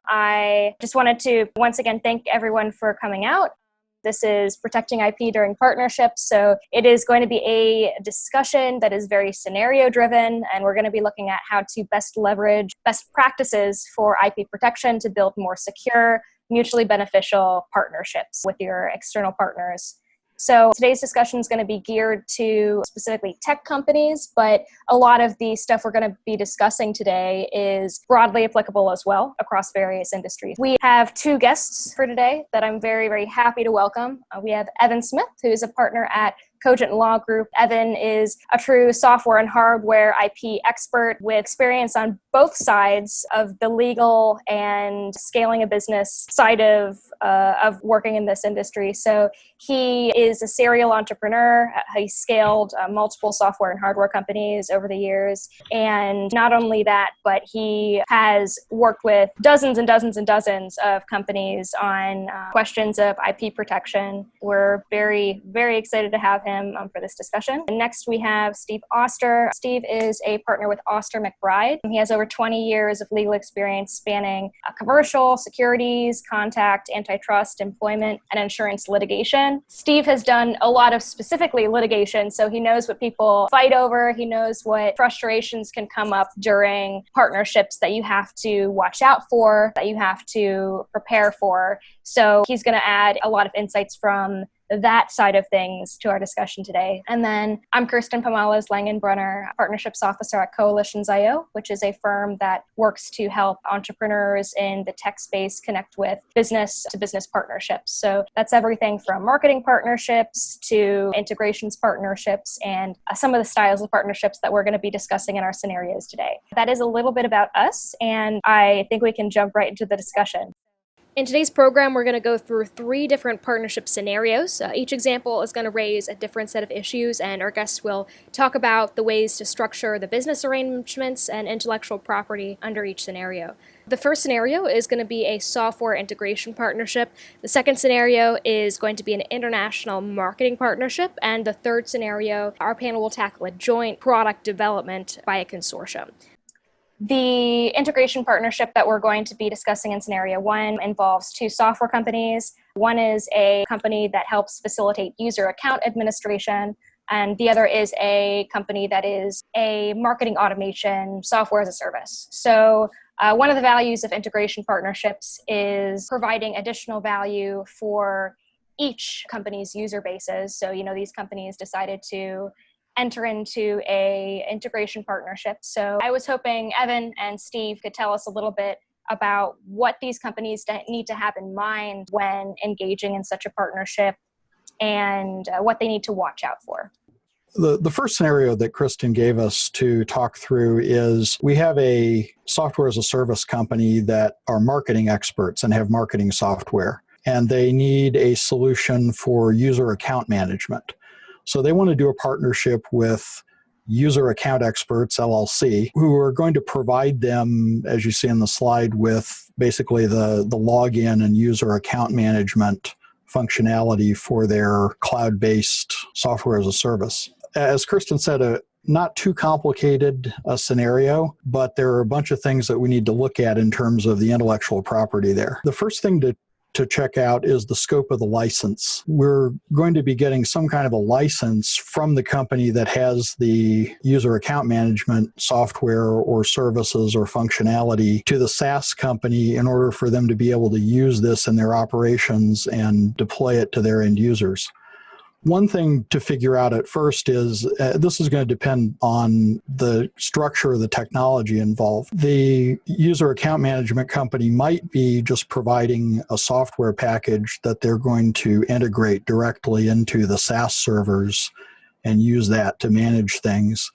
I just wanted to once again thank everyone for coming out. This is Protecting IP During Partnerships, so it is going to be a discussion that is very scenario-driven, and we're going to be looking at how to best leverage best practices for IP protection to build more secure, mutually beneficial partnerships with your external partners. So today's discussion is going to be geared to specifically tech companies, but a lot of the stuff we're going to be discussing today is broadly applicable as well across various industries. We have two guests for today that I'm very, very happy to welcome. We have Evan Smith, who is a partner at Cogent Law Group. Evan is a true software and hardware IP expert with experience on both sides of the legal and scaling a business side of working in this industry. So he is a serial entrepreneur. He scaled multiple software and hardware companies over the years. And not only that, but he has worked with dozens and dozens and dozens of companies on questions of IP protection. We're very, very excited to have him for this discussion. And next we have Steve Oster. Steve is a partner with Oster McBride. He has over 20 years of legal experience spanning commercial, securities, contact, antitrust, employment, and insurance litigation. Steve has done a lot of specifically litigation, so he knows what people fight over. He knows what frustrations can come up during partnerships that you have to watch out for, that you have to prepare for. So he's going to add a lot of insights from that side of things to our discussion today. And then I'm Kirsten Pomales Langenbrunner, Partnerships Officer at Coalitions.io, which is a firm that works to help entrepreneurs in the tech space connect with business-to-business partnerships. So that's everything from marketing partnerships to integrations partnerships and some of the styles of partnerships that we're going to be discussing in our scenarios today. That is a little bit about us, and I think we can jump right into the discussion. In today's program, we're going to go through 3 different partnership scenarios. Each example is going to raise a different set of issues, and our guests will talk about the ways to structure the business arrangements and intellectual property under each scenario. The first scenario is going to be a software integration partnership. The second scenario is going to be an international marketing partnership. And the third scenario, our panel will tackle a joint product development by a consortium. The integration partnership that we're going to be discussing in scenario 1 involves 2 software companies. One is a company that helps facilitate user account administration, and the other is a company that is a marketing automation software as a service. So one of the values of integration partnerships is providing additional value for each company's user bases. So, these companies decided to enter into a integration partnership. So I was hoping Evan and Steve could tell us a little bit about what these companies need to have in mind when engaging in such a partnership and what they need to watch out for. The first scenario that Kristen gave us to talk through is we have a software as a service company that are marketing experts and have marketing software, and they need a solution for user account management. So they want to do a partnership with User Account Experts, LLC, who are going to provide them, as you see in the slide, with basically the login and user account management functionality for their cloud-based software as a service. As Kirsten said, not too complicated a scenario, but there are a bunch of things that we need to look at in terms of the intellectual property there. The first thing to check out is the scope of the license. We're going to be getting some kind of a license from the company that has the user account management software or services or functionality to the SaaS company in order for them to be able to use this in their operations and deploy it to their end users. One thing to figure out at first is this is going to depend on the structure of the technology involved. The user account management company might be just providing a software package that they're going to integrate directly into the SaaS servers and use that to manage things.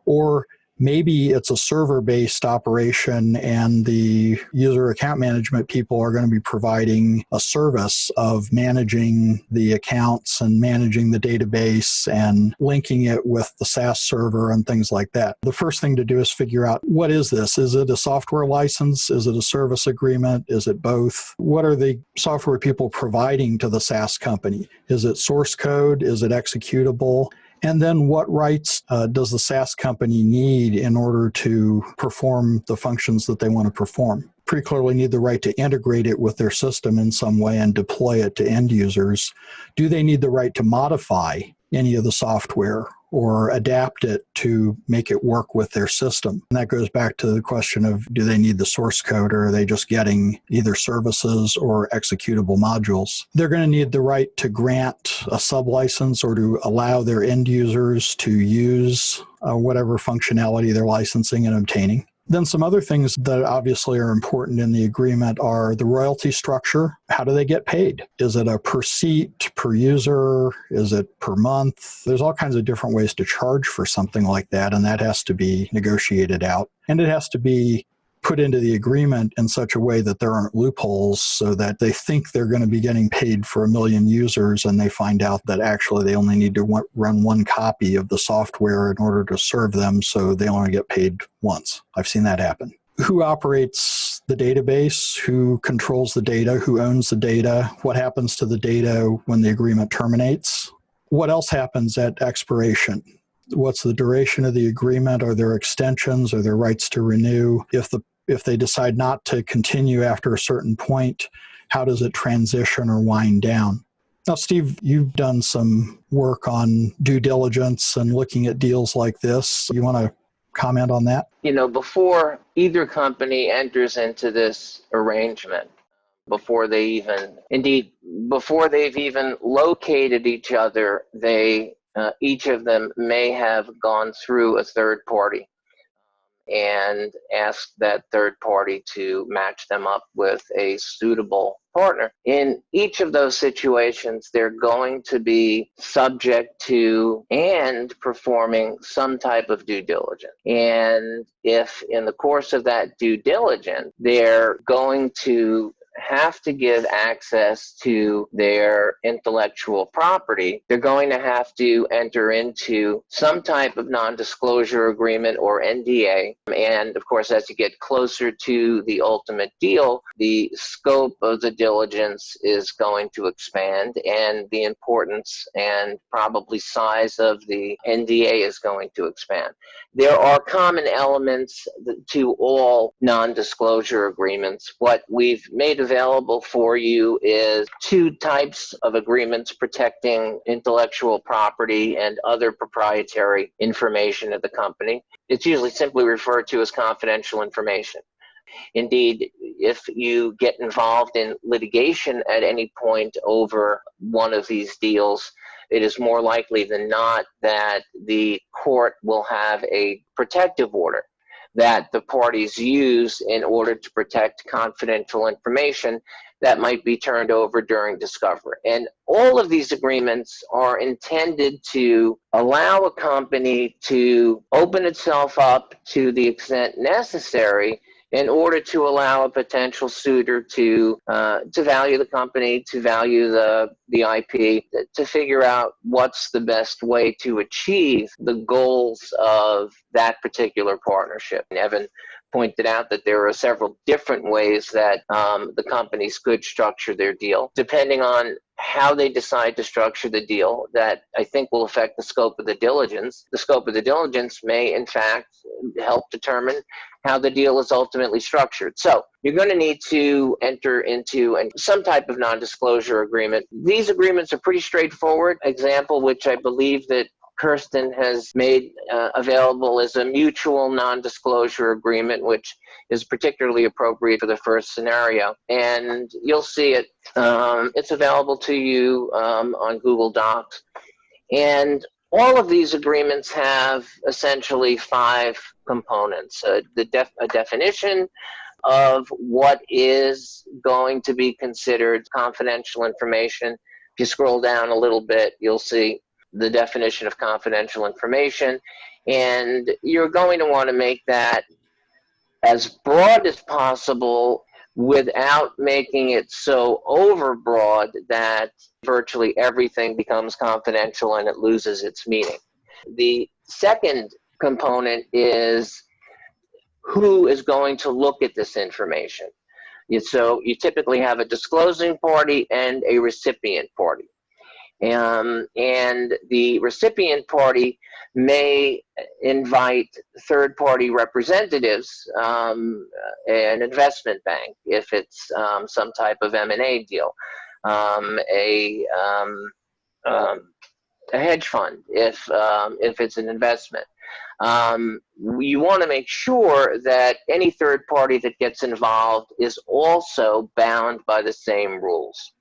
Or Maybe it's a server-based operation and the user account management people are going to be providing a service of managing the accounts and managing the database and linking it with the SaaS server and things like that. The first thing to do is figure out, what is this? Is it a software license? Is it a service agreement? Is it both? What are the software people providing to the SaaS company? Is it source code? Is it executable? And then what rights does the SaaS company need in order to perform the functions that they want to perform? Pretty clearly need the right to integrate it with their system in some way and deploy it to end users. Do they need the right to modify any of the software or adapt it to make it work with their system? And that goes back to the question of, do they need the source code, or are they just getting either services or executable modules? They're going to need the right to grant a sublicense or to allow their end users to use whatever functionality they're licensing and obtaining. Then some other things that obviously are important in the agreement are the royalty structure. How do they get paid? Is it a per seat, per user? Is it per month? There's all kinds of different ways to charge for something like that, and that has to be negotiated out. And it has to be put into the agreement in such a way that there aren't loopholes so that they think they're going to be getting paid for 1 million users and they find out that actually they only need to run one copy of the software in order to serve them, so they only get paid once. I've seen that happen. Who operates the database? Who controls the data? Who owns the data? What happens to the data when the agreement terminates? What else happens at expiration? What's the duration of the agreement? Are there extensions? Are there rights to renew? If they decide not to continue after a certain point, how does it transition or wind down? Now, Steve, you've done some work on due diligence and looking at deals like this. You want to comment on that? Before either company enters into this arrangement, before they've even located each other, each of them may have gone through a third party and asked that third party to match them up with a suitable partner. In each of those situations, they're going to be subject to and performing some type of due diligence. And if in the course of that due diligence, they're going to have to give access to their intellectual property, they're going to have to enter into some type of non-disclosure agreement or NDA. And of course, as you get closer to the ultimate deal, the scope of the diligence is going to expand, and the importance and probably size of the NDA is going to expand. There are common elements to all non-disclosure agreements. What we've made available for you is 2 types of agreements protecting intellectual property and other proprietary information of the company. It's usually simply referred to as confidential information. Indeed, if you get involved in litigation at any point over one of these deals, it is more likely than not that the court will have a protective order that the parties use in order to protect confidential information that might be turned over during discovery. And all of these agreements are intended to allow a company to open itself up to the extent necessary in order to allow a potential suitor to value the company, to value the IP, to figure out what's the best way to achieve the goals of that particular partnership. And Evan pointed out that there are several different ways that the companies could structure their deal, depending on how they decide to structure the deal. That I think will affect the scope of the diligence. The scope of the diligence may, in fact, help determine how the deal is ultimately structured. So you're going to need to enter into some type of non-disclosure agreement. These agreements are pretty straightforward. Example, which I believe that Kirsten has made available, is a mutual non-disclosure agreement, which is particularly appropriate for the first scenario. And you'll see it. It's available to you on Google Docs. And all of these agreements have essentially 5 components. A definition of what is going to be considered confidential information. If you scroll down a little bit, you'll see the definition of confidential information. And you're going to want to make that as broad as possible without making it so overbroad that virtually everything becomes confidential and it loses its meaning. The second component is who is going to look at this information. So you typically have a disclosing party and a recipient party. And the recipient party may invite third-party representatives, an investment bank, if it's some type of M&A deal, a hedge fund, if it's an investment. You want to make sure that any third party that gets involved is also bound by the same rules.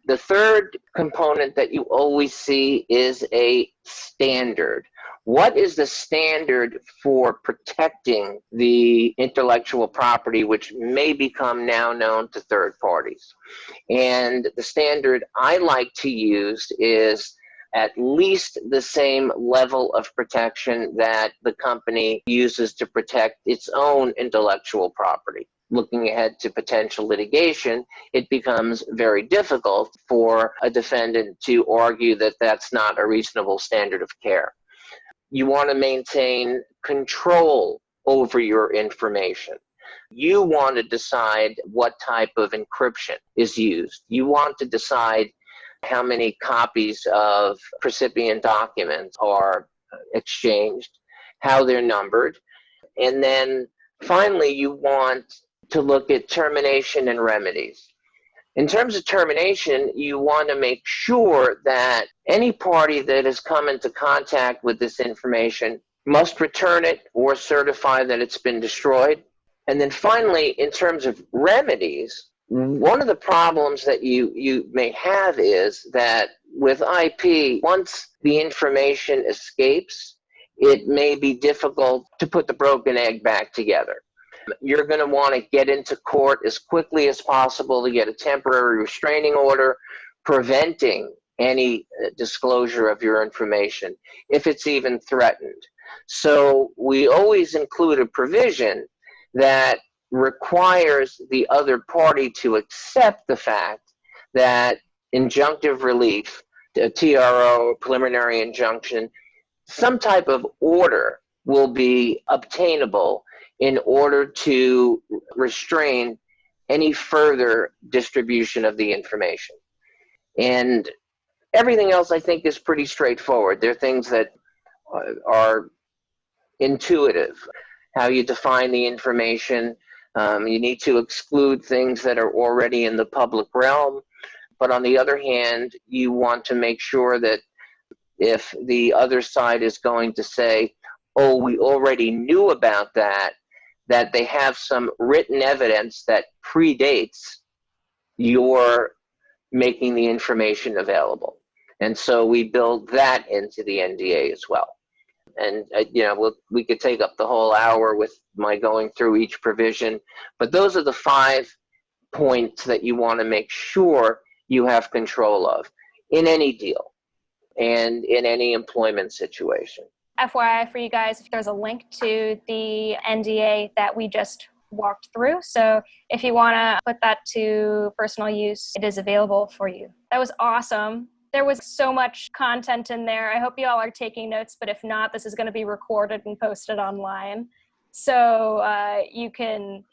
The third component that you always see is a standard. What is the standard for protecting the intellectual property which may become now known to third parties? And the standard I like to use is at least the same level of protection that the company uses to protect its own intellectual property. Looking ahead to potential litigation, it becomes very difficult for a defendant to argue that that's not a reasonable standard of care. You want to maintain control over your information. You want to decide what type of encryption is used. You want to decide how many copies of recipient documents are exchanged, how they're numbered, and then finally you want to look at termination and remedies. In terms of termination, you want to make sure that any party that has come into contact with this information must return it or certify that it's been destroyed. And then finally, in terms of remedies, one of the problems that you may have is that with IP, once the information escapes, it may be difficult to put the broken egg back together. You're going to want to get into court as quickly as possible to get a temporary restraining order preventing any disclosure of your information, if it's even threatened. So we always include a provision that requires the other party to accept the fact that injunctive relief, a TRO, preliminary injunction, some type of order will be obtainable in order to restrain any further distribution of the information. And everything else I think is pretty straightforward. There are things that are intuitive. How you define the information. You need to exclude things that are already in the public realm. But on the other hand, you want to make sure that if the other side is going to say, oh, we already knew about that, that they have some written evidence that predates your making the information available. And so we build that into the NDA as well. And, we could take up the whole hour with my going through each provision, but those are the 5 points that you want to make sure you have control of in any deal and in any employment situation. FYI for you guys, there's a link to the NDA that we just walked through. So if you want to put that to personal use, it is available for you. That was awesome. There was so much content in there. I hope you all are taking notes, but if not, this is going to be recorded and posted online. So you can,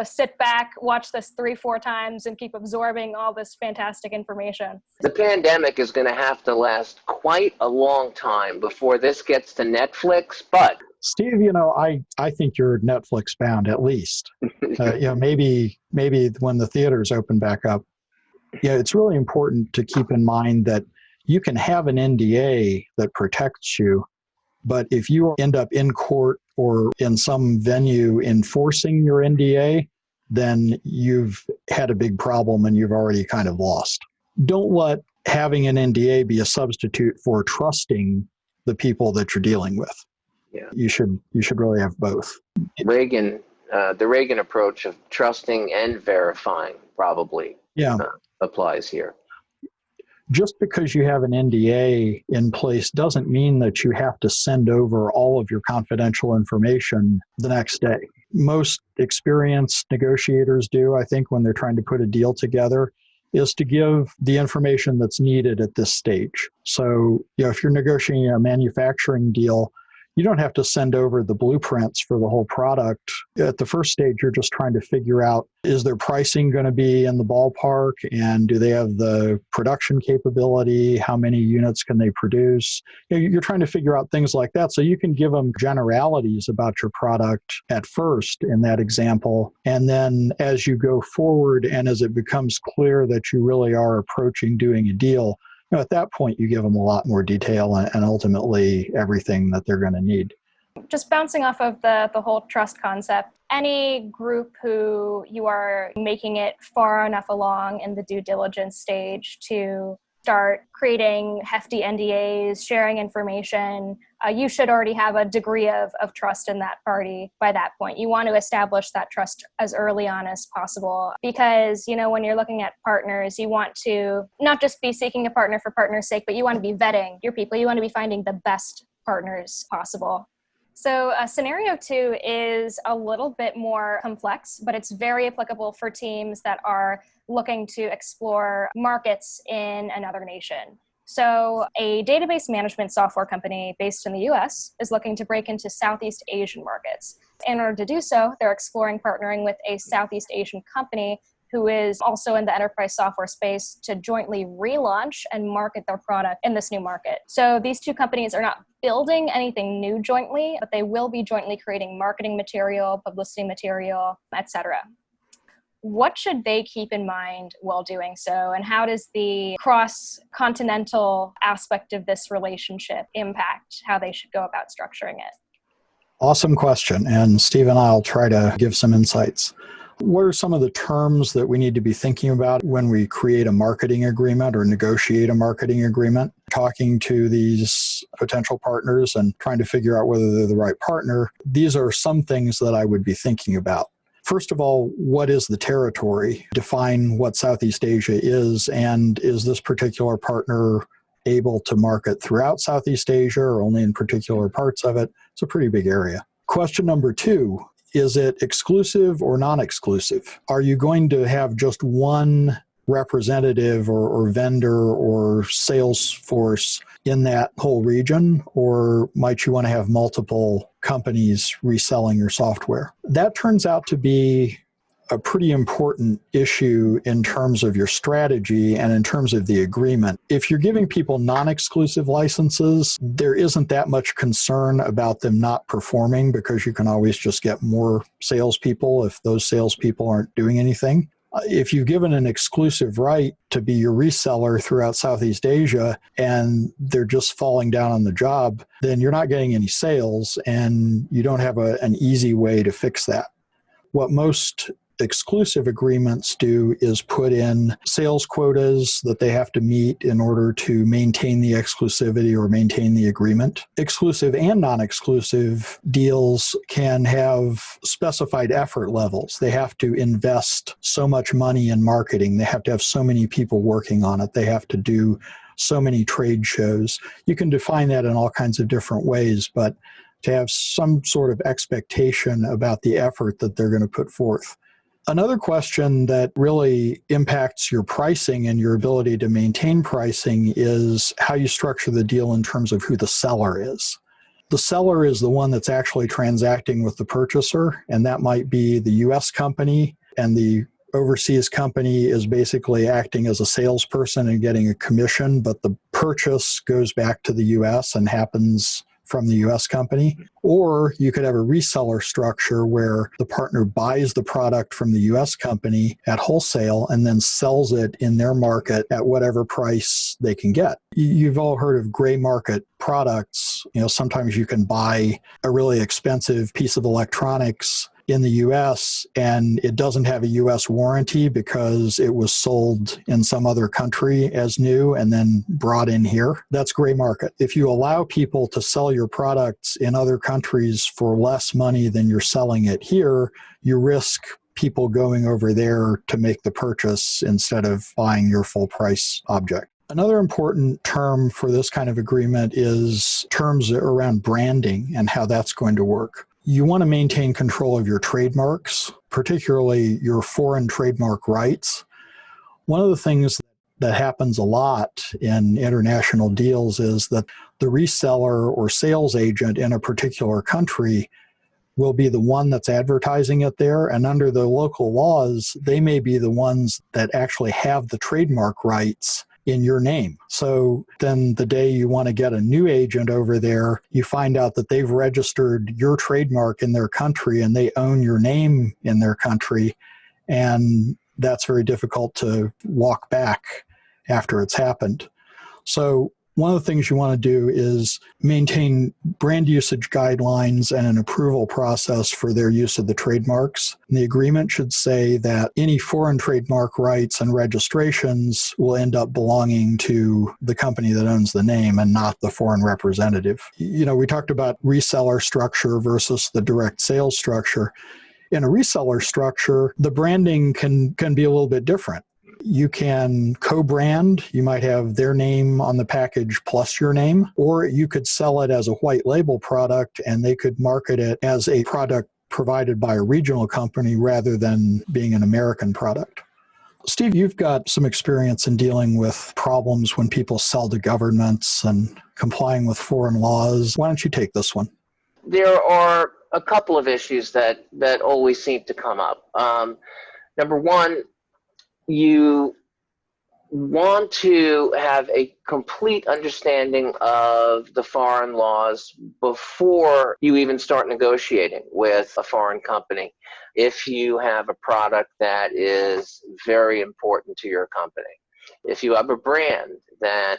sit back, watch this 3-4 times and keep absorbing all this fantastic information. The pandemic is going to have to last quite a long time before this gets to Netflix, but Steve, I think you're Netflix bound at least. Maybe when the theaters open back up. Yeah, it's really important to keep in mind that you can have an NDA that protects you, but if you end up in court or in some venue enforcing your NDA, then you've had a big problem and you've already kind of lost. Don't let having an NDA be a substitute for trusting the people that you're dealing with. Yeah. You should really have both. The Reagan approach of trusting and verifying probably applies here. Just because you have an NDA in place doesn't mean that you have to send over all of your confidential information the next day. Most experienced negotiators do, I think, when they're trying to put a deal together, is to give the information that's needed at this stage. So, if you're negotiating a manufacturing deal, you don't have to send over the blueprints for the whole product. At the first stage, you're just trying to figure out, is their pricing going to be in the ballpark? And do they have the production capability? How many units can they produce? You're trying to figure out things like that. So you can give them generalities about your product at first in that example. And then as you go forward and as it becomes clear that you really are approaching doing a deal, at that point, you give them a lot more detail and ultimately everything that they're going to need. Just bouncing off of the whole trust concept, any group who you are making it far enough along in the due diligence stage to start creating hefty NDAs, sharing information, you should already have a degree of trust in that party by that point. You want to establish that trust as early on as possible because, when you're looking at partners, you want to not just be seeking a partner for partner's sake, but you want to be vetting your people. You want to be finding the best partners possible. So scenario 2 is a little bit more complex, but it's very applicable for teams that are looking to explore markets in another nation. So a database management software company based in the US is looking to break into Southeast Asian markets. In order to do so, they're exploring partnering with a Southeast Asian company who is also in the enterprise software space to jointly relaunch and market their product in this new market. So these two companies are not building anything new jointly, but they will be jointly creating marketing material, publicity material, etc. What should they keep in mind while doing so? And how does the cross-continental aspect of this relationship impact how they should go about structuring it? Awesome question. And Steve and I'll try to give some insights. What are some of the terms that we need to be thinking about when we create a marketing agreement or negotiate a marketing agreement? Talking to these potential partners and trying to figure out whether they're the right partner. These are some things that I would be thinking about. First of all, what is the territory? Define what Southeast Asia is, and is this particular partner able to market throughout Southeast Asia or only in particular parts of it? It's a pretty big area. Question number 2, is it exclusive or non-exclusive? Are you going to have just one representative or vendor or sales force in that whole region, or might you want to have multiple companies reselling your software? That turns out to be a pretty important issue in terms of your strategy and in terms of the agreement. If you're giving people non-exclusive licenses, there isn't that much concern about them not performing because you can always just get more salespeople if those salespeople aren't doing anything. If you've given an exclusive right to be your reseller throughout Southeast Asia and they're just falling down on the job, then you're not getting any sales and you don't have an easy way to fix that. What most exclusive agreements do is put in sales quotas that they have to meet in order to maintain the exclusivity or maintain the agreement. Exclusive and non-exclusive deals can have specified effort levels. They have to invest so much money in marketing. They have to have so many people working on it. They have to do so many trade shows. You can define that in all kinds of different ways, but to have some sort of expectation about the effort that they're going to put forth. Another question that really impacts your pricing and your ability to maintain pricing is how you structure the deal in terms of who the seller is. The seller is the one that's actually transacting with the purchaser, and that might be the US company, and the overseas company is basically acting as a salesperson and getting a commission, but the purchase goes back to the US and happens from the US company. Or you could have a reseller structure where the partner buys the product from the US company at wholesale and then sells it in their market at whatever price they can get. You've all heard of gray market products. Sometimes you can buy a really expensive piece of electronics in the US and it doesn't have a US warranty because it was sold in some other country as new and then brought in here. That's gray market. If you allow people to sell your products in other countries for less money than you're selling it here, you risk people going over there to make the purchase instead of buying your full price object. Another important term for this kind of agreement is terms around branding and how that's going to work. You want to maintain control of your trademarks, particularly your foreign trademark rights. One of the things that happens a lot in international deals is that the reseller or sales agent in a particular country will be the one that's advertising it there, and under the local laws, they may be the ones that actually have the trademark rights in your name. So then the day you want to get a new agent over there, you find out that they've registered your trademark in their country and they own your name in their country, and that's very difficult to walk back after it's happened. So one of the things you want to do is maintain brand usage guidelines and an approval process for their use of the trademarks. And the agreement should say that any foreign trademark rights and registrations will end up belonging to the company that owns the name and not the foreign representative. You know, we talked about reseller structure versus the direct sales structure. In a reseller structure, the branding can be a little bit different. You can co-brand. You might have their name on the package plus your name, or you could sell it as a white label product and they could market it as a product provided by a regional company rather than being an American product. Steve, you've got some experience in dealing with problems when people sell to governments and complying with foreign laws. Why don't you take this one? There are a couple of issues that always seem to come up. Number one, you want to have a complete understanding of the foreign laws before you even start negotiating with a foreign company. If you have a product that is very important to your company, if you have a brand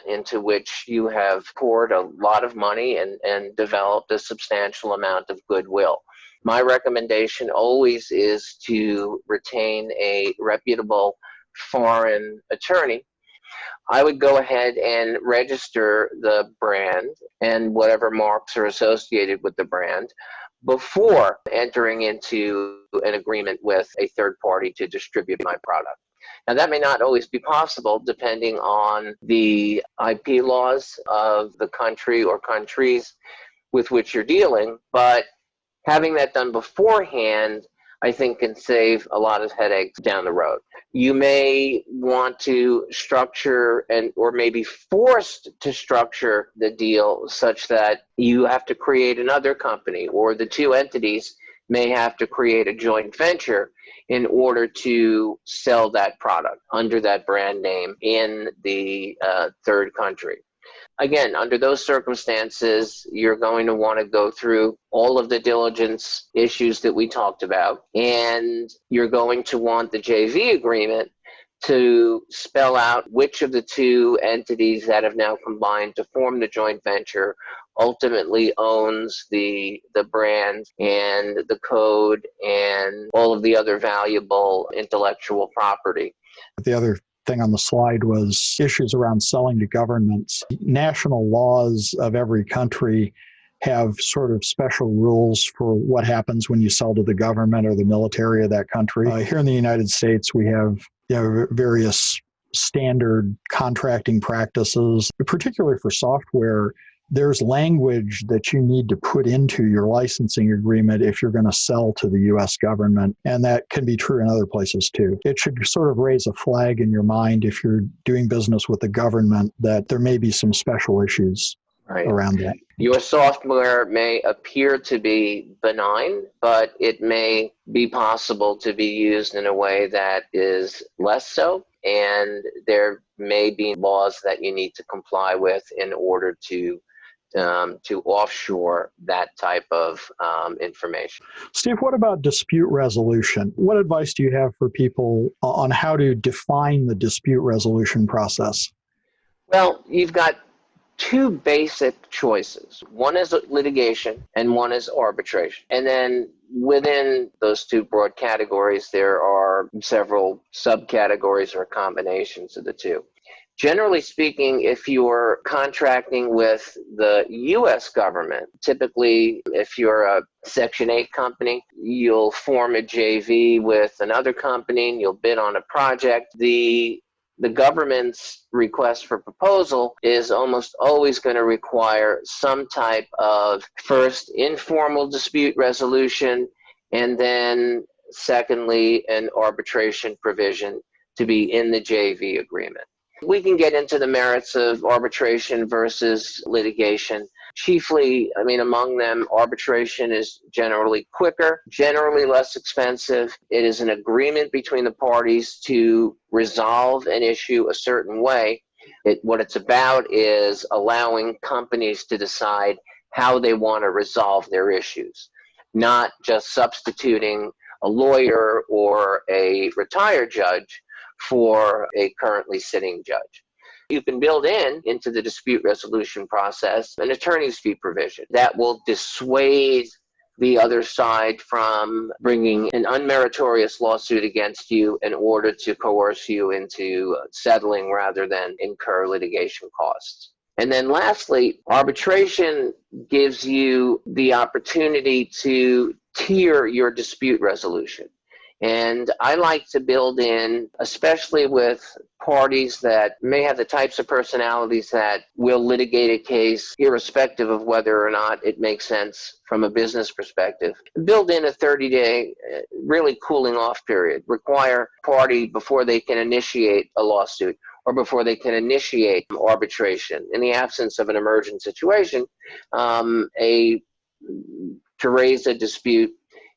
into which you have poured a lot of money and developed a substantial amount of goodwill, my recommendation always is to retain a reputable foreign attorney. I would go ahead and register the brand and whatever marks are associated with the brand before entering into an agreement with a third party to distribute my product. Now, that may not always be possible depending on the IP laws of the country or countries with which you're dealing, but having that done beforehand, I think, can save a lot of headaches down the road. You may want to structure or maybe forced to structure the deal such that you have to create another company, or the two entities may have to create a joint venture in order to sell that product under that brand name in the third country. Again, under those circumstances, you're going to want to go through all of the diligence issues that we talked about, and you're going to want the JV agreement to spell out which of the two entities that have now combined to form the joint venture ultimately owns the brand and the code and all of the other valuable intellectual property. The other thing on the slide was issues around selling to governments. National laws of every country have sort of special rules for what happens when you sell to the government or the military of that country. Here in the United States, we have various standard contracting practices, particularly for software. There's language that you need to put into your licensing agreement if you're going to sell to the U.S. government, and that can be true in other places too. It should sort of raise a flag in your mind if you're doing business with the government that there may be some special issues around that. Your software may appear to be benign, but it may be possible to be used in a way that is less so, and there may be laws that you need to comply with in order to offshore that type of information. Steve, what about dispute resolution? What advice do you have for people on how to define the dispute resolution process? Well, you've got two basic choices. One is litigation and one is arbitration. And then within those two broad categories, there are several subcategories or combinations of the two. Generally speaking, if you're contracting with the U.S. government, typically if you're a Section 8 company, you'll form a JV with another company and you'll bid on a project. The The government's request for proposal is almost always going to require some type of, first, informal dispute resolution, and then secondly, an arbitration provision to be in the JV agreement. We can get into the merits of arbitration versus litigation. Chiefly, among them, arbitration is generally quicker, generally less expensive. It is an agreement between the parties to resolve an issue a certain way. What it's about is allowing companies to decide how they want to resolve their issues, not just substituting a lawyer or a retired judge for a currently sitting judge. You can build into the dispute resolution process an attorney's fee provision that will dissuade the other side from bringing an unmeritorious lawsuit against you in order to coerce you into settling rather than incur litigation costs. And then lastly, arbitration gives you the opportunity to tier your dispute resolution. And I like to build in, especially with parties that may have the types of personalities that will litigate a case irrespective of whether or not it makes sense from a business perspective, build in a 30-day really cooling off period. Require party before they can initiate a lawsuit or before they can initiate arbitration. In the absence of an emergent situation, to raise a dispute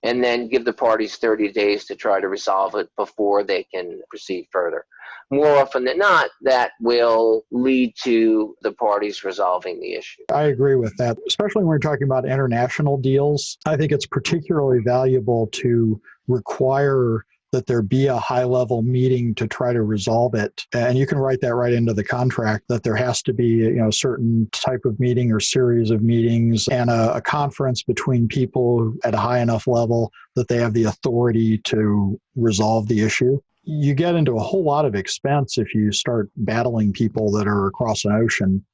and then give the parties 30 days to try to resolve it before they can proceed further. More often than not, that will lead to the parties resolving the issue. I agree with that, especially when we're talking about international deals. I think it's particularly valuable to require that there be a high-level meeting to try to resolve it. And you can write that right into the contract, that there has to be a certain type of meeting or series of meetings and a conference between people at a high enough level that they have the authority to resolve the issue. You get into a whole lot of expense if you start battling people that are across an ocean.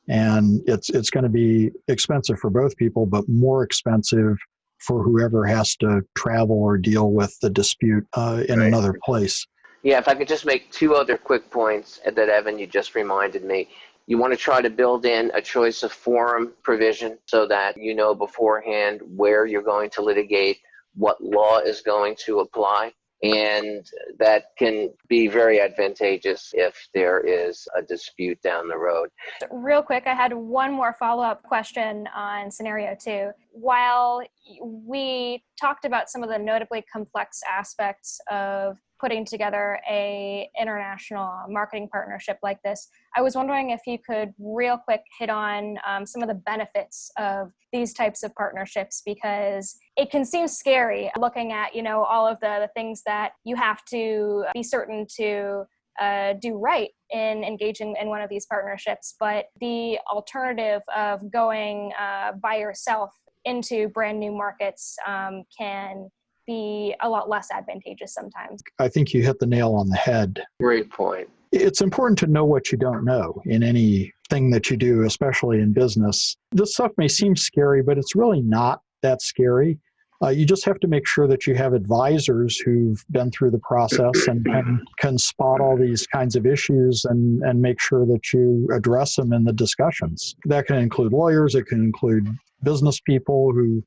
And it's going to be expensive for both people, but more expensive for whoever has to travel or deal with the dispute in another place. Yeah, if I could just make two other quick points that, Evan, you just reminded me. You want to try to build in a choice of forum provision so that you know beforehand where you're going to litigate, what law is going to apply. And that can be very advantageous if there is a dispute down the road. Real quick, I had one more follow-up question on scenario 2. While we talked about some of the notably complex aspects of putting together a international marketing partnership like this, I was wondering if you could real quick hit on some of the benefits of these types of partnerships, because it can seem scary looking at, all of the things that you have to be certain to do right in engaging in one of these partnerships. But the alternative of going by yourself into brand new markets can be a lot less advantageous sometimes. I think you hit the nail on the head. Great point. It's important to know what you don't know in anything that you do, especially in business. This stuff may seem scary, but it's really not that scary. You just have to make sure that you have advisors who've been through the process and can spot all these kinds of issues and make sure that you address them in the discussions. That can include lawyers, it can include business people who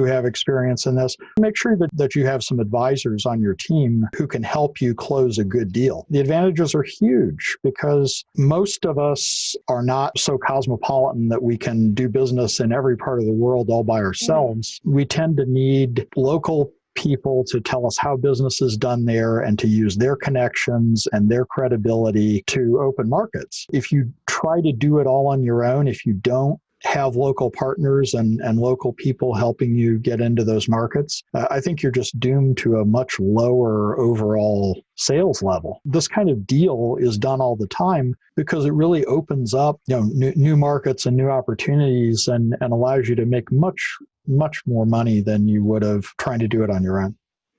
have experience in this. Make sure that you have some advisors on your team who can help you close a good deal. The advantages are huge because most of us are not so cosmopolitan that we can do business in every part of the world all by ourselves. We tend to need local people to tell us how business is done there and to use their connections and their credibility to open markets. If you try to do it all on your own, if you don't have local partners and local people helping you get into those markets, I think you're just doomed to a much lower overall sales level. This kind of deal is done all the time because it really opens up new markets and new opportunities and allows you to make much more money than you would have trying to do it on your own.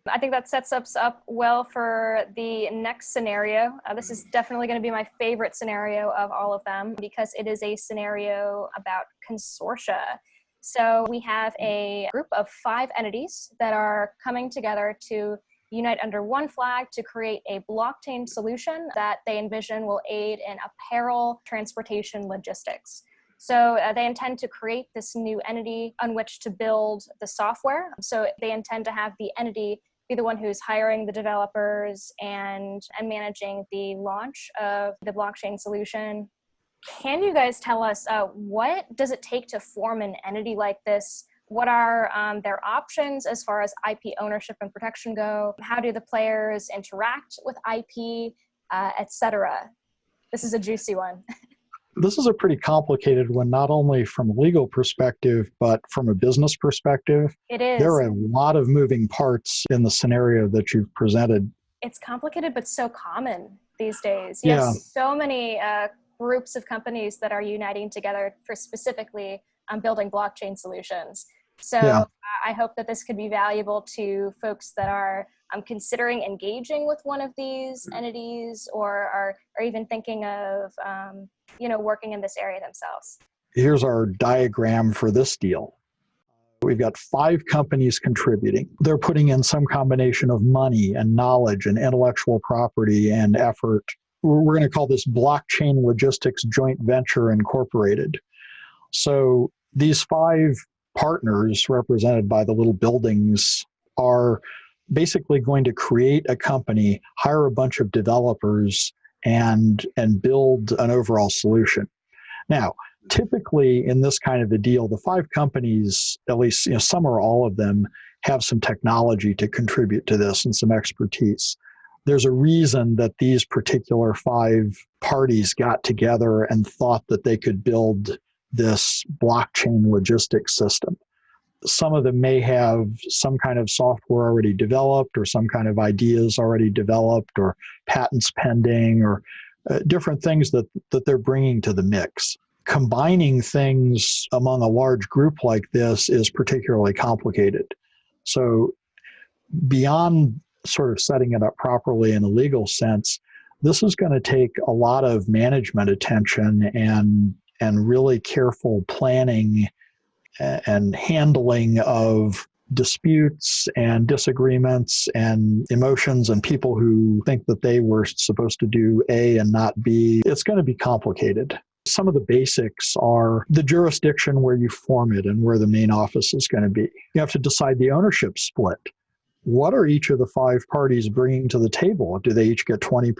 I think that sets us up well for the next scenario. This is definitely going to be my favorite scenario of all of them because it is a scenario about consortia. So we have a group of 5 entities that are coming together to unite under one flag to create a blockchain solution that they envision will aid in apparel, transportation, logistics. So they intend to create this new entity on which to build the software. So they intend to have the entity be the one who's hiring the developers and managing the launch of the blockchain solution. Can you guys tell us what does it take to form an entity like this? What are their options as far as IP ownership and protection go? How do the players interact with IP, etc.? This is a juicy one. This is a pretty complicated one, not only from a legal perspective, but from a business perspective. It is. There are a lot of moving parts in the scenario that you've presented. It's complicated, but so common these days. Yeah. Have so many groups of companies that are uniting together for specifically building blockchain solutions. So Yeah. I hope that this could be valuable to folks that are considering engaging with one of these entities or are even thinking of working in this area themselves. Here's our diagram for this deal. We've got 5 companies contributing. They're putting in some combination of money and knowledge and intellectual property and effort. We're going to call this Blockchain Logistics Joint Venture Incorporated. So these 5 partners, represented by the little buildings, are basically going to create a company, hire a bunch of developers, and build an overall solution. Now, typically in this kind of a deal, the 5 companies, at least some or all of them, have some technology to contribute to this and some expertise. There's a reason that these particular 5 parties got together and thought that they could build this blockchain logistics system. Some of them may have some kind of software already developed or some kind of ideas already developed or patents pending or different things that they're bringing to the mix. Combining things among a large group like this is particularly complicated. So beyond sort of setting it up properly in a legal sense, this is going to take a lot of management attention and really careful planning and handling of disputes and disagreements and emotions and people who think that they were supposed to do A and not B. It's going to be complicated. Some of the basics are the jurisdiction where you form it and where the main office is going to be. You have to decide the ownership split. What are each of the 5 parties bringing to the table? Do they each get 20%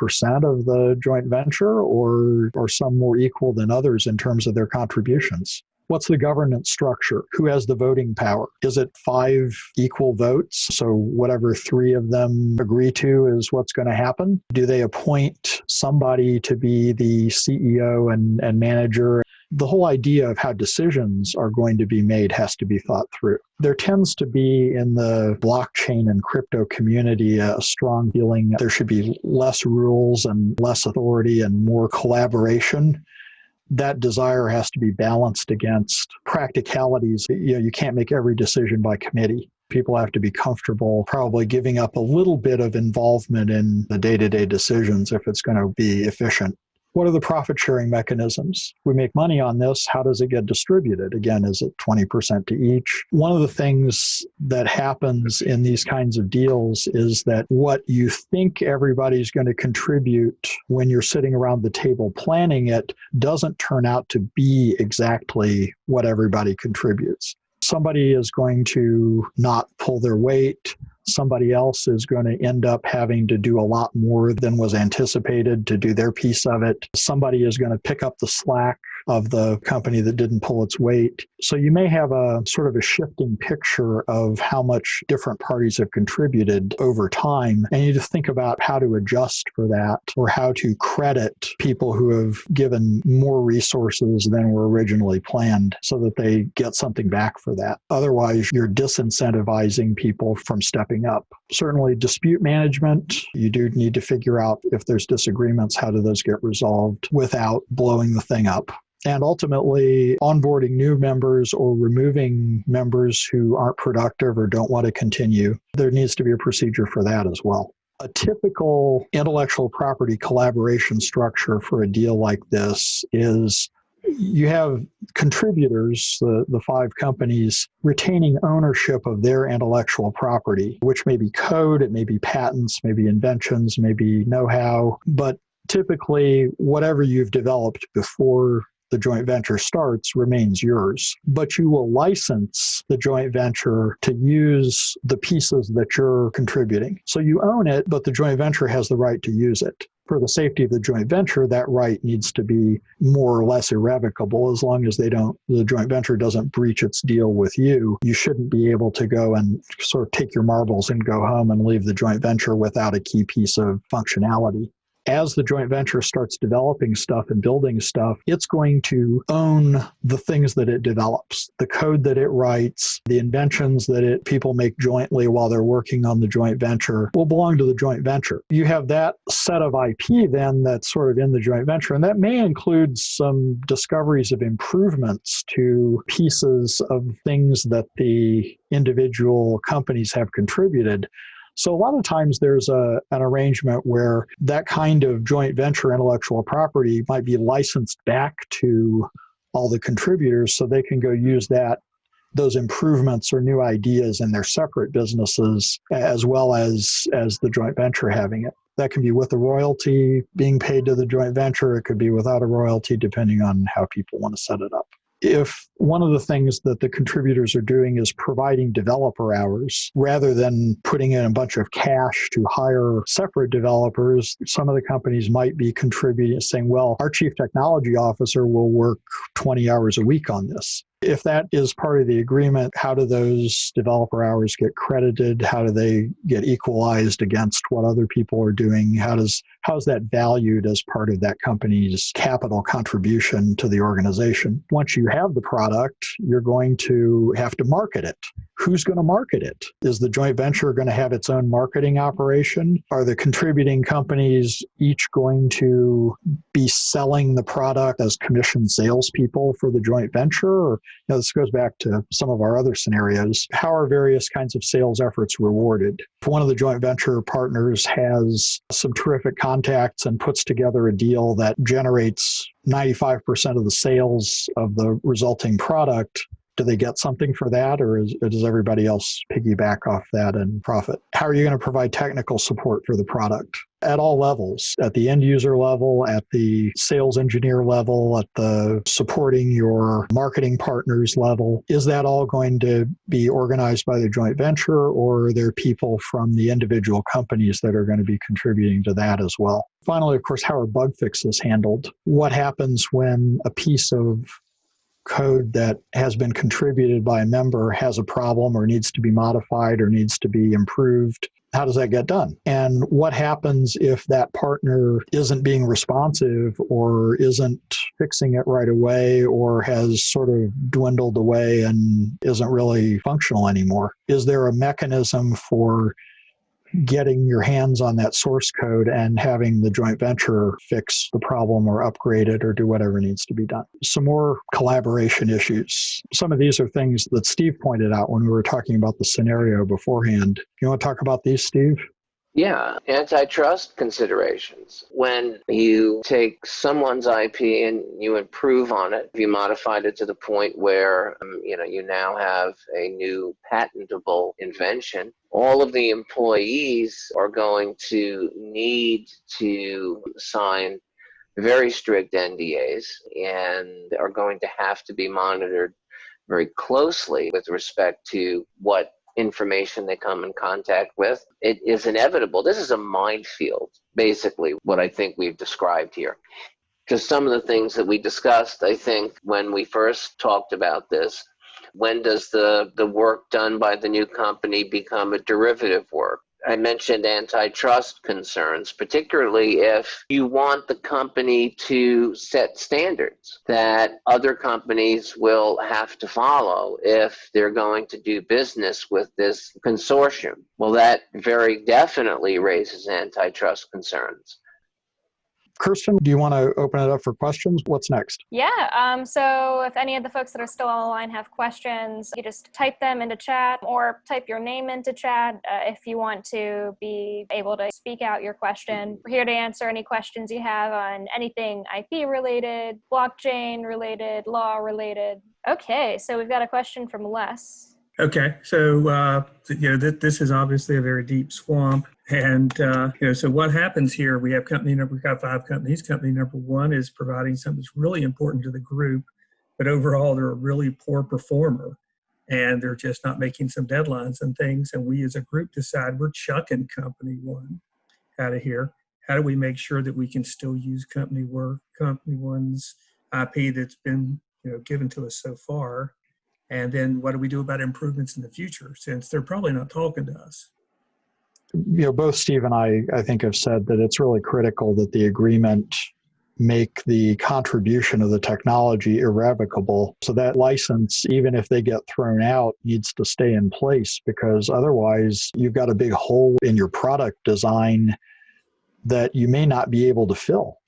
of the joint venture or some more equal than others in terms of their contributions? What's the governance structure? Who has the voting power? Is it 5 equal votes? So whatever 3 of them agree to is what's going to happen? Do they appoint somebody to be the CEO and manager? The whole idea of how decisions are going to be made has to be thought through. There tends to be in the blockchain and crypto community a strong feeling that there should be less rules and less authority and more collaboration. That desire has to be balanced against practicalities. You can't make every decision by committee. People have to be comfortable probably giving up a little bit of involvement in the day-to-day decisions if it's going to be efficient. What are the profit-sharing mechanisms? We make money on this. How does it get distributed? Again, is it 20% to each? One of the things that happens in these kinds of deals is that what you think everybody's going to contribute when you're sitting around the table planning it doesn't turn out to be exactly what everybody contributes. Somebody is going to not pull their weight. Somebody else is going to end up having to do a lot more than was anticipated to do their piece of it. Somebody is going to pick up the slack of the company that didn't pull its weight. So you may have a sort of a shifting picture of how much different parties have contributed over time. And you need to think about how to adjust for that or how to credit people who have given more resources than were originally planned so that they get something back for that. Otherwise, you're disincentivizing people from stepping up. Certainly dispute management, you do need to figure out if there's disagreements, how do those get resolved without blowing the thing up. And ultimately, onboarding new members or removing members who aren't productive or don't want to continue, there needs to be a procedure for that as well. A typical intellectual property collaboration structure for a deal like this is you have contributors, the five companies, retaining ownership of their intellectual property, which may be code, it may be patents, maybe inventions, maybe know-how, but typically whatever you've developed before the joint venture starts remains yours, but you will license the joint venture to use the pieces that you're contributing. So you own it, but the joint venture has the right to use it. For the safety of the joint venture, that right needs to be more or less irrevocable. As long as the joint venture doesn't breach its deal with you, you shouldn't be able to go and sort of take your marbles and go home and leave the joint venture without a key piece of functionality. As the joint venture starts developing stuff and building stuff, it's going to own the things that it develops, the code that it writes, the inventions that people make jointly while they're working on the joint venture will belong to the joint venture. You have that set of IP then that's sort of in the joint venture, and that may include some discoveries of improvements to pieces of things that the individual companies have contributed. So a lot of times there's an arrangement where that kind of joint venture intellectual property might be licensed back to all the contributors so they can go use those improvements or new ideas in their separate businesses as well as the joint venture having it. That can be with a royalty being paid to the joint venture. It could be without a royalty depending on how people want to set it up. If one of the things that the contributors are doing is providing developer hours, rather than putting in a bunch of cash to hire separate developers, some of the companies might be contributing, saying, well, our chief technology officer will work 20 hours a week on this. If that is part of the agreement, how do those developer hours get credited? How do they get equalized against what other people are doing? How's that valued as part of that company's capital contribution to the organization? Once you have the product, you're going to have to market it. Who's going to market it? Is the joint venture going to have its own marketing operation? Are the contributing companies each going to be selling the product as commissioned salespeople for the joint venture? Or, this goes back to some of our other scenarios. How are various kinds of sales efforts rewarded? If one of the joint venture partners has some terrific contacts and puts together a deal that generates 95% of the sales of the resulting product, do they get something for that, or does everybody else piggyback off that and profit? How are you going to provide technical support for the product? At all levels, at the end user level, at the sales engineer level, at the supporting your marketing partners level, is that all going to be organized by the joint venture, or are there people from the individual companies that are going to be contributing to that as well? Finally, of course, how are bug fixes handled? What happens when a piece of code that has been contributed by a member has a problem or needs to be modified or needs to be improved? How does that get done? And what happens if that partner isn't being responsive or isn't fixing it right away or has sort of dwindled away and isn't really functional anymore? Is there a mechanism for getting your hands on that source code and having the joint venture fix the problem or upgrade it or do whatever needs to be done? Some more collaboration issues. Some of these are things that Steve pointed out when we were talking about the scenario beforehand. You want to talk about these, Steve? Yeah, antitrust considerations. When you take someone's IP and you improve on it, you modified it to the point where you now have a new patentable invention, all of the employees are going to need to sign very strict NDAs and are going to have to be monitored very closely with respect to what information they come in contact with. It is inevitable. This is a minefield, basically, what I think we've described here. Because some of the things that we discussed, I think, when we first talked about this, when does the work done by the new company become a derivative work? I mentioned antitrust concerns, particularly if you want the company to set standards that other companies will have to follow if they're going to do business with this consortium. Well, that very definitely raises antitrust concerns. Kirsten, do you want to open it up for questions? What's next? Yeah, so if any of the folks that are still on the line have questions, you just type them into chat or type your name into chat if you want to be able to speak out your question. We're here to answer any questions you have on anything IP related, blockchain related, law related. Okay, so we've got a question from Les. Okay, so this is obviously a very deep swamp, and so what happens here? We've got 5 companies. Company number 1 is providing something that's really important to the group, but overall they're a really poor performer, and they're just not making some deadlines and things. And we as a group decide we're chucking company 1 out of here. How do we make sure that we can still use company 1's IP that's been given to us so far? And then what do we do about improvements in the future, since they're probably not talking to us? Both Steve and I think, have said that it's really critical that the agreement make the contribution of the technology irrevocable. So that license, even if they get thrown out, needs to stay in place, because otherwise you've got a big hole in your product design that you may not be able to fill.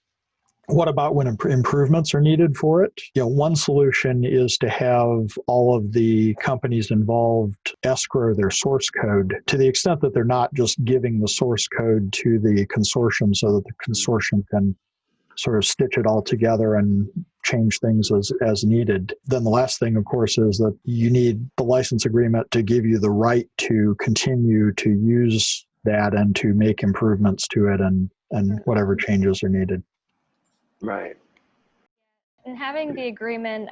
What about when improvements are needed for it? One solution is to have all of the companies involved escrow their source code to the extent that they're not just giving the source code to the consortium so that the consortium can sort of stitch it all together and change things as needed. Then the last thing, of course, is that you need the license agreement to give you the right to continue to use that and to make improvements to it and whatever changes are needed. Right. And having the agreement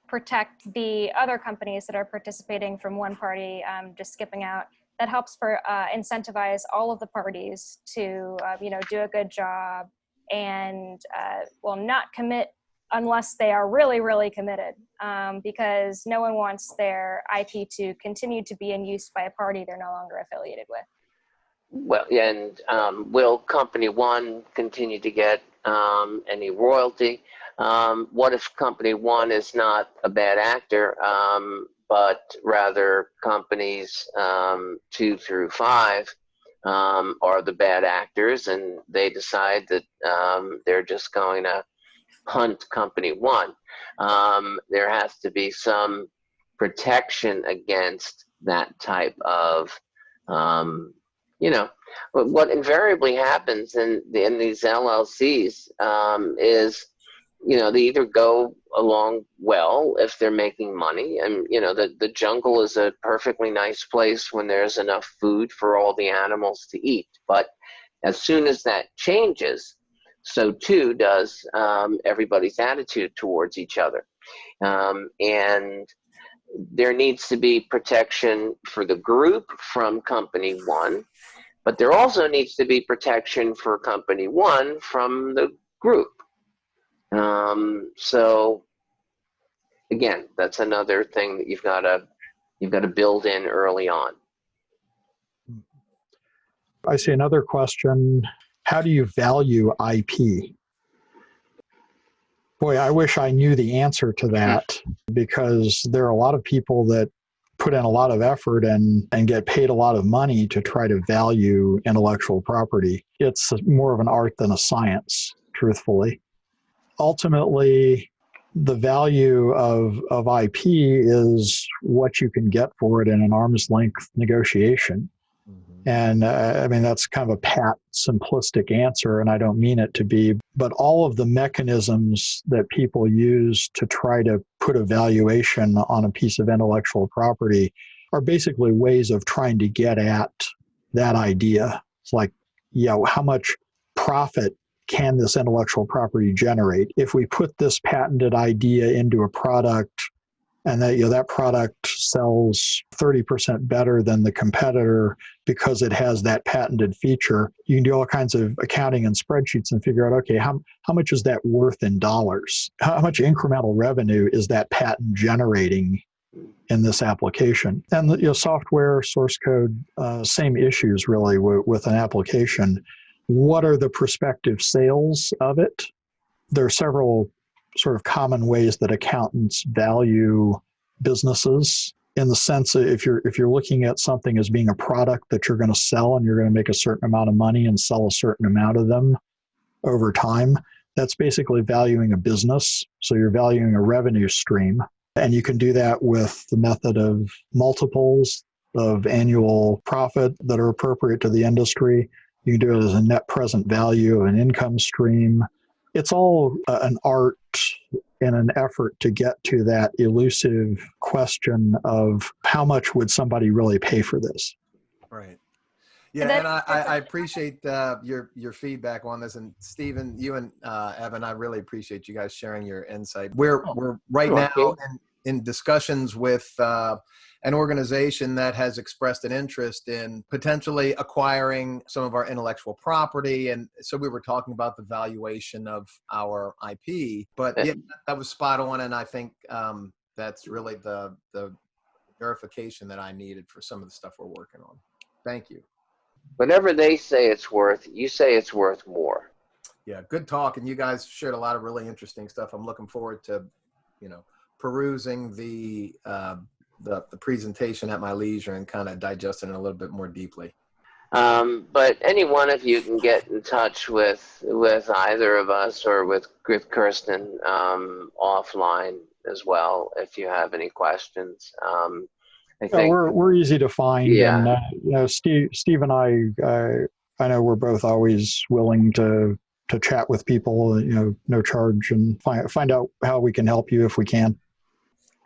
protect the other companies that are participating from one party, just skipping out, that helps for incentivize all of the parties to do a good job and will not commit unless they are really, really committed, because no one wants their IP to continue to be in use by a party they're no longer affiliated with. Well, and will company 1 continue to get any royalty? What if company 1 is not a bad actor, but rather companies 2 through 5 are the bad actors, and they decide that they're just going to hunt company 1? There has to be some protection against that type of what invariably happens in these LLCs is, they either go along well if they're making money, and the jungle is a perfectly nice place when there's enough food for all the animals to eat. But as soon as that changes, so too does everybody's attitude towards each other, and there needs to be protection for the group from company 1. But there also needs to be protection for company 1 from the group. So again, that's another thing that you've got to build in early on. I see another question. How do you value IP? Boy, I wish I knew the answer to that, because there are a lot of people that put in a lot of effort and get paid a lot of money to try to value intellectual property. It's more of an art than a science, truthfully. Ultimately, the value of IP is what you can get for it in an arm's length negotiation. And that's kind of a pat, simplistic answer, and I don't mean it to be, but all of the mechanisms that people use to try to put a valuation on a piece of intellectual property are basically ways of trying to get at that idea. It's like, how much profit can this intellectual property generate? If we put this patented idea into a product, and that product sells 30% better than the competitor because it has that patented feature, you can do all kinds of accounting and spreadsheets and figure out, okay, how much is that worth in dollars? How much incremental revenue is that patent generating in this application? And software, source code, same issues really with an application. What are the prospective sales of it? There are several sort of common ways that accountants value businesses. in the sense that if you're looking at something as being a product that you're going to sell and you're going to make a certain amount of money and sell a certain amount of them over time, that's basically valuing a business. So you're valuing a revenue stream. And you can do that with the method of multiples of annual profit that are appropriate to the industry. You can do it as a net present value of an income stream. It's all an art in an effort to get to that elusive question of how much would somebody really pay for this? Right. Yeah, and I appreciate your feedback on this. And Stephen, you and Evan, I really appreciate you guys sharing your insight. We're right now in discussions with an organization that has expressed an interest in potentially acquiring some of our intellectual property. And so we were talking about the valuation of our IP. But yeah, that was spot on. And I think that's really the verification that I needed for some of the stuff we're working on. Thank you. Whatever they say it's worth, you say it's worth more. Yeah, good talk. And you guys shared a lot of really interesting stuff. I'm looking forward to, perusing the presentation at my leisure and kind of digesting it a little bit more deeply. But any one of you can get in touch with either of us or with Kirsten offline as well if you have any questions. I think we're easy to find. Yeah. And Steve and I know we're both always willing to chat with people, no charge, and find out how we can help you if we can.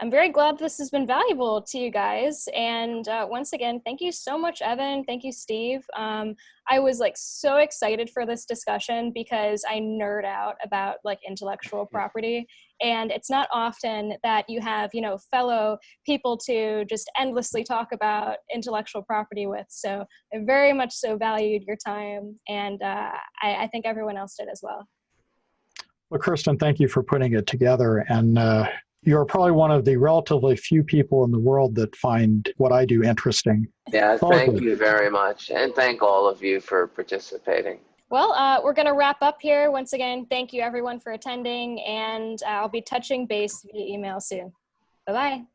I'm very glad this has been valuable to you guys. And once again, thank you so much, Evan. Thank you, Steve. I was so excited for this discussion because I nerd out about intellectual property. And it's not often that you have, fellow people to just endlessly talk about intellectual property with. So I very much so valued your time. And I think everyone else did as well. Well, Kirsten, thank you for putting it together. And you're probably one of the relatively few people in the world that find what I do interesting. Yeah, thank you very much. And thank all of you for participating. Well, we're going to wrap up here. Once again, thank you everyone for attending, and I'll be touching base via email soon. Bye-bye.